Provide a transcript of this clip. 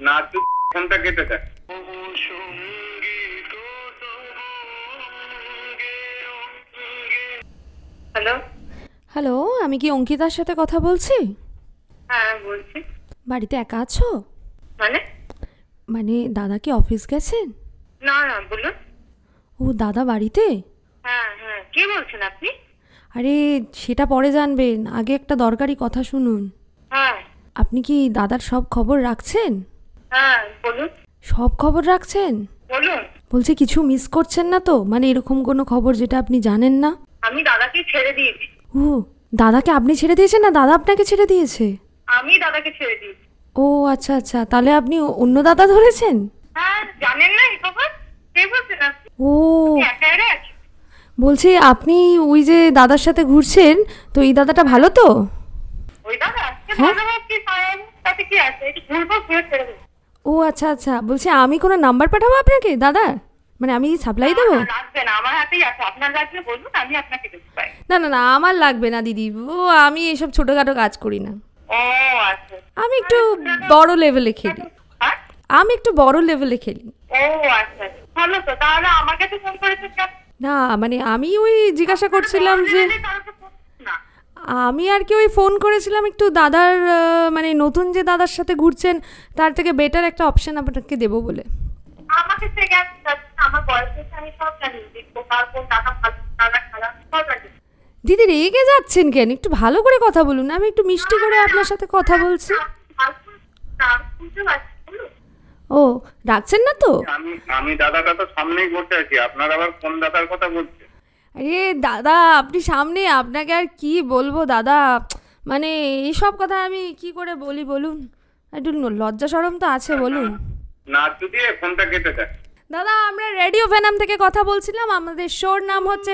না তুই ফোনটা কেটে দেখ। হ্যালো। হ্যালো, আমি কি অঙ্কিতার সাথে কথা বলছি? হ্যাঁ বলছি। বাড়িতে একা আছো? মানে? মানে দাদা কি অফিস গেছেন? না না, বলুন। ও দাদা বাড়িতে? হ্যাঁ হ্যাঁ, কে বলছেন আপনি? আরে সেটা পরে জানবেন, আগে একটা দরকারি কথা শুনুন। হ্যাঁ আপনি কি দাদার সব খবর রাখছেন? হ্যাঁ বলুন। সব খবর রাখছেন? বলুন। বলছি কিছু মিস করছেন না তো? মানে এরকম কোনো খবর যেটা আপনি জানেন না? আমি দাদাকে ছেড়ে দিয়েছি। ও দাদাকে আপনি ছেড়ে দিয়েছেন না দাদা আপনাকে ছেড়ে দিয়েছে? আমি দাদাকে ছেড়ে দিয়েছি। ও আচ্ছা আচ্ছা, তাহলে আপনি অন্য দাদা ধরেছেন? হ্যাঁ, জানেন না এই খবর? কে বলছেন আপনি? ও একা একা আছি। বলছি আপনি ওই যে দাদার সাথে ঘুরছেন, তো এই দাদাটা ভালো তো? ওই দাদা হ্যাঁ? ভালো ভাবছি, তাতে কি আছে? একটু ঘুরবো, ঘুরে ছেড়ে দেবো। ও আচ্ছা আচ্ছা, বলছি আমি কোনো নাম্বার পাঠাবো আপনাকে দাদার? মানে আমি সাপ্লাই দেবো? লাগবে না, আমার হাতেই আছে। আপনার লাগলে বলুন, আমি আপনাকে দিতে পারি। না না না, আমার লাগবে না দিদি। ও আমি এসব ছোটোখাটো কাজ করি না। ও আচ্ছা। আমি একটু বড় লেভেলে খেলি। হ্যাঁ? আমি একটু বড় লেভেলে খেলি। ও আচ্ছা, ভালো তো। তাহলে আমাকে তো ফোন করেছেন কেন? না মানে আমি ওই জিজ্ঞাসা করছিলাম যে না। আমি আর কি ওই ফোন করেছিলাম একটু দাদার মানে নতুন যে দাদার সাথে ঘুরছেন তার থেকে বেটার একটা অপশন আপনাকে দেবো বলে। আমাকে সে গেছে, আমার বয়স হচ্ছে, আমি সব জানি। দেখবো কার কোন টাকা ভালো, টাকা খারাপ, সব জানি। দিদি রেগে যাচ্ছেন কেন? একটু ভালো করে কথা বলুন, আমি একটু মিষ্টি করে আপনার সাথে কথা বলছি। ও রাখছেন না তো? আমি দাদাটা তো সামনেই বসে আছি, আপনার আবার কোন দাদার কথা বলছেন? আরে দাদা আপনি সামনে, আপনাকে আর কি বলবো দাদা, মানে এইসব কথা আমি কি করে বলি বলুন? একটু লজ্জা শরম তো আছে বলুন। না তুই দিয়ে ফোনটা কেটে দেখ। দাদা আমরা রেডিও ভেনাম থেকে কথা বলছিলাম, আমাদের শোর নাম হচ্ছে